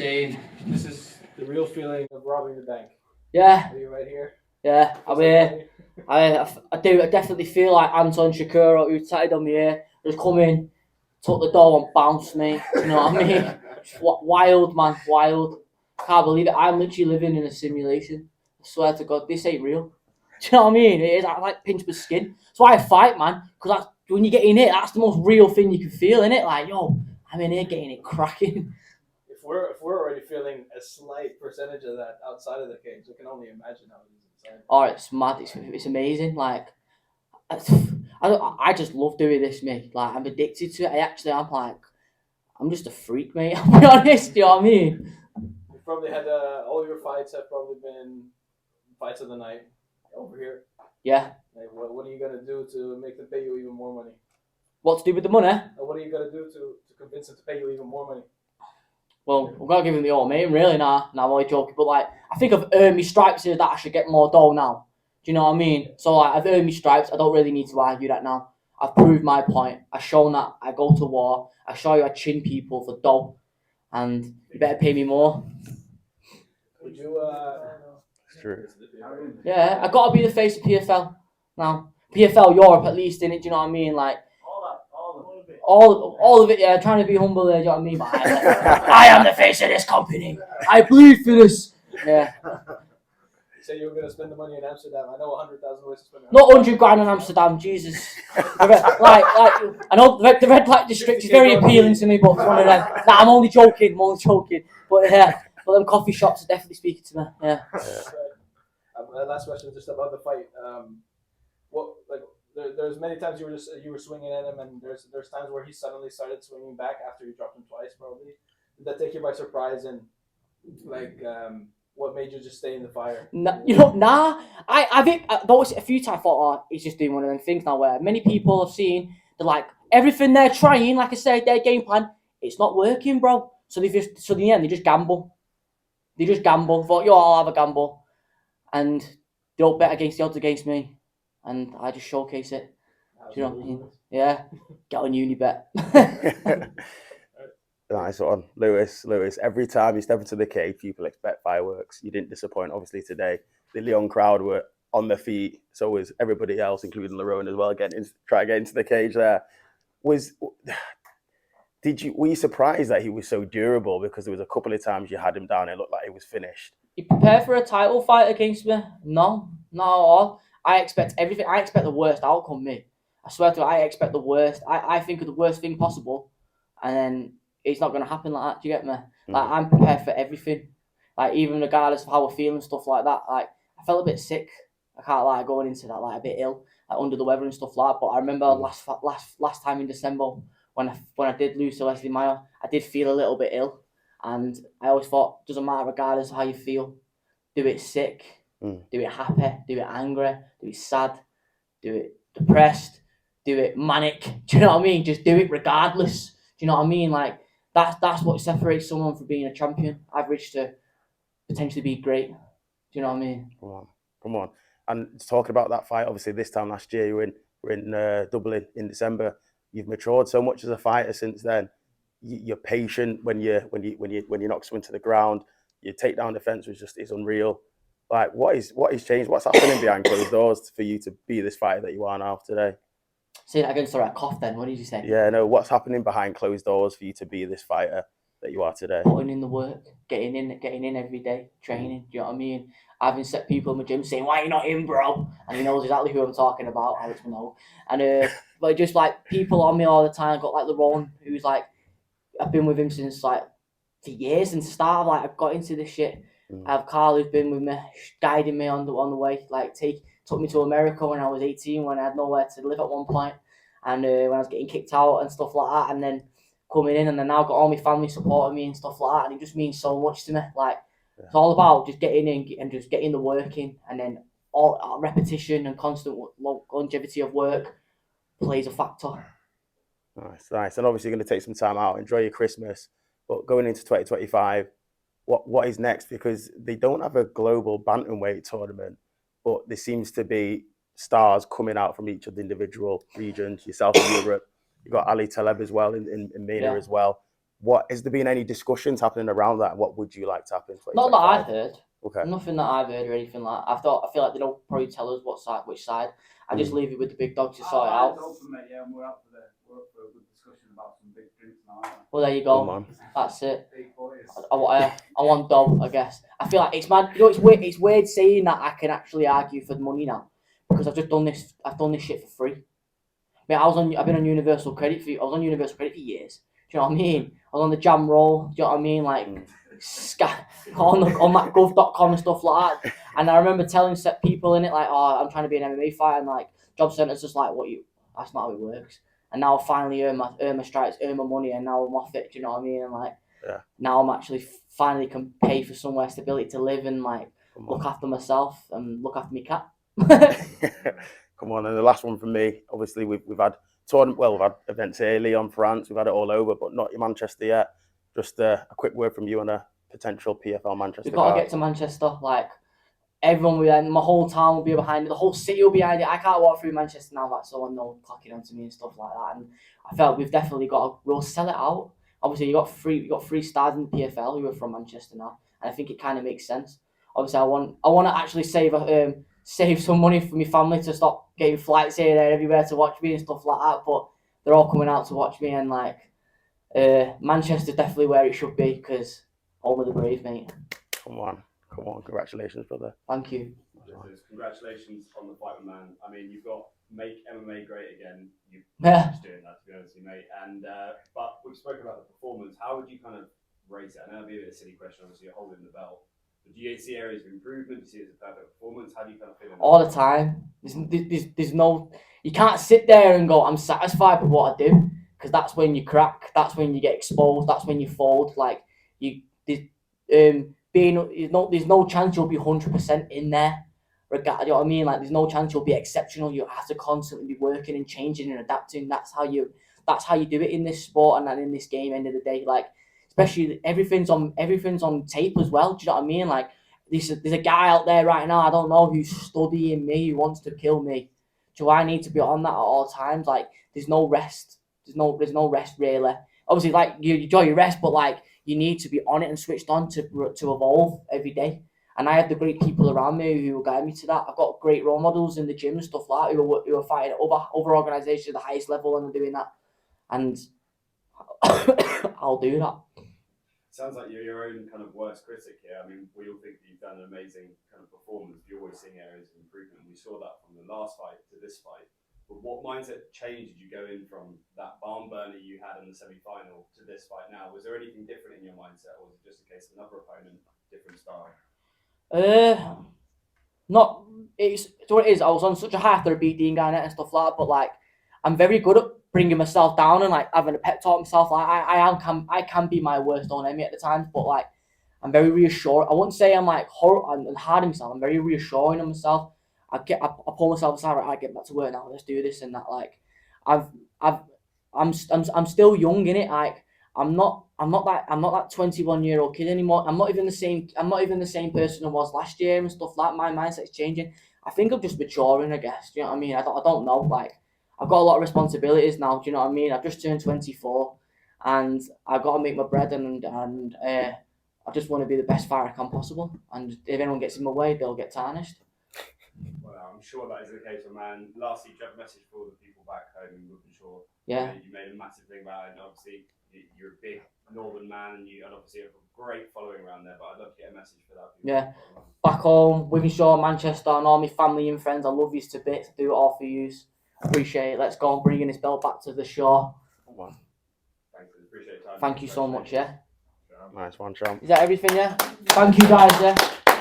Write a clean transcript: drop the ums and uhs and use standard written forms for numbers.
Shane, this is the real feeling of robbing the bank. Yeah. Are you right here? Yeah, I'm here. I definitely feel like Anton Shakuro, who tatted on me here, just come in, took the dough and bounced me. Do you know what I mean? Wild, man, wild. Can't believe it. I'm literally living in a simulation. I swear to God, this ain't real. Do you know what I mean? It is. I like pinch my skin. That's why I fight, man. Because when you get in it, that's the most real thing you can feel, innit? Like, yo, I'm in here getting it cracking. If we're already feeling a slight percentage of that outside of the cage, I can only imagine how it is inside. Oh, it's mad. It's amazing. Like, I just love doing this, mate. Like, I'm addicted to it. I'm just a freak, mate. I'll be honest. You know what I mean? You've probably had all your fights have probably been fights of the night over here. Yeah. Like, what are you gonna do to make them pay you even more money? What to do with the money? What are you gonna do to convince them to pay you even more money? Well, we're gonna give him the ultimatum, really. Nah, I'm only joking. But like, I think I've earned my stripes here that I should get more dough now. Do you know what I mean? So like, I've earned my stripes. I don't really need to argue that now. I've proved my point. I've shown that I go to war. I show you I chin people for dough, and you better pay me more. Would you? It's true. Yeah, I gotta be the face of PFL now. PFL Europe, at least, in it. Do you know what I mean? Like. All of it, yeah. Trying to be humble there, do you know what I mean? But I am the face of this company. I bleed for this. Yeah. You said you were going to spend the money in Amsterdam. I know 100,000 ways to spend it. Not 100 grand in Amsterdam, Jesus. I know the red light district is very appealing to me, but it's one of them. Nah, I'm only joking. But yeah, them coffee shops are definitely speaking to me. Yeah. Last question, just about the fight. There's many times you were swinging at him, and there's times where he suddenly started swinging back after you dropped him twice, probably. Did that take you by surprise? And what made you just stay in the fire? Nah. I think a few times I thought, he's just doing one of them things now where many people have seen they're like everything they're trying, like I said, their game plan, it's not working, bro. So in the end they just gamble. Thought, I'll have a gamble, and they don't bet against the odds against me. And I just showcase it. Do you know what I mean? Yeah. Get on Unibet. Nice one. Lewis, every time you step into the cage, people expect fireworks. You didn't disappoint, obviously, today. The Lyon crowd were on their feet. So was everybody else, including Lerone as well, try to get into the cage there. Were you surprised that he was so durable? Because there was a couple of times you had him down, it looked like he was finished. You prepare for a title fight against me? No, not at all. I expect everything. I expect the worst outcome, mate. I swear to you, I expect the worst. I think of the worst thing possible, and then it's not going to happen like that. Do you get me? Like, I'm prepared for everything. Like, even regardless of how I feel and stuff like that. Like, I felt a bit sick. I can't lie, going into that, like, a bit ill, like under the weather and stuff like that. But I remember last time in December when I did lose to Leslie Meyer, I did feel a little bit ill, and I always thought, doesn't matter regardless of how you feel, do it sick. Do it happy, do it angry, do it sad, do it depressed, do it manic. Do you know what I mean? Just do it regardless. Do you know what I mean? Like, that's what separates someone from being a champion. Average to potentially be great. Do you know what I mean? Come on. And talking about that fight, obviously this time last year you were in Dublin in December. You've matured so much as a fighter since then. You're patient when you knock someone to the ground. Your takedown defense is unreal. Like, what is changed? What's happening behind closed doors for you to be this fighter that you are now today? Say that again. Sorry, I coughed then. What did you say? Yeah, no. What's happening behind closed doors for you to be this fighter that you are today? Putting in the work, getting in every day, training. Do you know what I mean? Having set people in my gym saying, "Why are you not in, bro?" And he knows exactly who I'm talking about. Alex will know. And but just like people on me all the time. Got like Lerone, who's like, I've been with him since like for years and start. Like, I've got into this shit. I have Carl, who's been with me, guiding me on the way. Like, took me to America when I was 18, when I had nowhere to live at one point, and when I was getting kicked out and stuff like that, and then coming in, and then now got all my family supporting me and stuff like that, and it just means so much to me. Like, it's all about just getting in and just getting the work in, and then all repetition and constant longevity of work plays a factor. Nice. And obviously you're going to take some time out, enjoy your Christmas, but going into 2025, what is next? Because they don't have a global bantamweight tournament, but there seems to be stars coming out from each of the individual regions. Yourself in Europe, you've got Ali Taleb as well in MENA as well. what has there been any discussions happening around that? What would you like to happen in Not that I've 2025? heard. Okay. Nothing that I've heard or anything like that. I feel like they don't probably tell us which side. I just leave it with the big dog to sort it out. Yeah, and we're up for a good discussion about some big drinks now. Well, there you Come go. on. That's it. Big boys. I want dough, I guess. I feel like it's mad. You know, it's weird. It's weird saying that I can actually argue for the money now because I've just done this. I've done this shit for free. I mean, I've been on Universal Credit for. I was on Universal Credit for years. Do you know what I mean? I was on the Jam Roll. Do you know what I mean? Like, on that gov.com and stuff like that. And I remember telling set people in it like, "Oh, I'm trying to be an MMA fighter," and like job centre's just like, "What you? That's not how it works." And now I finally earn my stripes, earn my money, and now I'm off it. Do you know what I mean? And like, now I'm actually finally can pay for somewhere stability to live and like look after myself and look after my cat. Come on, and the last one from me. Obviously, we've had tournament. Well, we've had events here, Lyon, France. We've had it all over, but not in Manchester yet. Just a quick word from you on a potential PFL Manchester. We've got to get to Manchester. Like everyone will be, my whole town will be behind it. The whole city will be behind it. I can't walk through Manchester now. Like someone no clocking onto me and stuff like that. And I felt we've definitely we'll sell it out. Obviously, you got three stars in the PFL who are from Manchester now, and I think it kind of makes sense. Obviously, I want to actually save some money for my family to stop getting flights here, there, everywhere to watch me and stuff like that. But they're all coming out to watch me, and like Manchester's definitely where it should be because home of the brave, mate. Come on, congratulations, brother. Thank you. Congratulations on the fight, man. I mean, you've got make MMA great again. You're just doing that, to be honest with you, mate. And but we've spoken about the performance. How would you kind of rate it? I know it'd be a bit of a silly question. Obviously, you're holding the belt. But do you see areas of improvement? Do you see it as a perfect performance? How do you kind of feel? All the time. There's no. You can't sit there and go, "I'm satisfied with what I do," because that's when you crack. That's when you get exposed. That's when you fold. Like there's no chance you'll be 100% in there. You know what I mean? Like there's no chance you'll be exceptional. You have to constantly be working and changing and adapting. That's how you do it in this sport and in this game. End of the day, like especially everything's on tape as well. Do you know what I mean? Like there's a guy out there right now. I don't know who's studying me, who wants to kill me. Do I need to be on that at all times? Like there's no rest. There's no rest really. Obviously, like you enjoy your rest, but like you need to be on it and switched on to evolve every day. And I have the great people around me who will guide me to that. I've got great role models in the gym and stuff like that who are fighting at other organisations at the highest level and doing that. And I'll do that. Sounds like you're your own kind of worst critic here. I mean, we all think that you've done an amazing kind of performance. You're always seeing areas of improvement. We saw that from the last fight to this fight. But what mindset change did you go in from that barn burner you had in the semi-final to this fight now? Was there anything different in your mindset, or was it just a case of another opponent, different style? Not it's what it is. I was on such a high after I beat Dean Garnett and stuff like that, but like I'm very good at bringing myself down and like having a pep talk myself. Like I can be my worst enemy at the times, but like I'm very reassured. I wouldn't say I'm like I'm hard on myself. I'm very reassuring on myself. I pull myself aside. Right, I get back to work now. Let's do this and that. Like I'm still young in it. Like I'm not that 21-year-old kid anymore. I'm not even the same person I was last year and stuff like that. My mindset's changing. I think I'm just maturing, I guess. Do you know what I mean? I don't know. Like I've got a lot of responsibilities now. Do you know what I mean? I've just turned 24, and I've got to make my bread, and I just want to be the best fighter I can possible. And if anyone gets in my way, they'll get tarnished. Well, I'm sure that is the case, man. Lastly, do you have a message for all the people back home in Wiltshire? Yeah. You made a massive thing about it, and obviously you're a big northern man, and you obviously have a great following around there. But I'd love to get a message for that. Yeah. Back home, Wiganshire, Manchester, and all my family and friends, I love you to bits. Do it all for you. Appreciate it. Let's go and bring this belt back to the shore. Wow. Thanks, appreciate your time. Thank you so much, yeah. Nice one, champ. Is that everything, yeah? Thank you guys, yeah.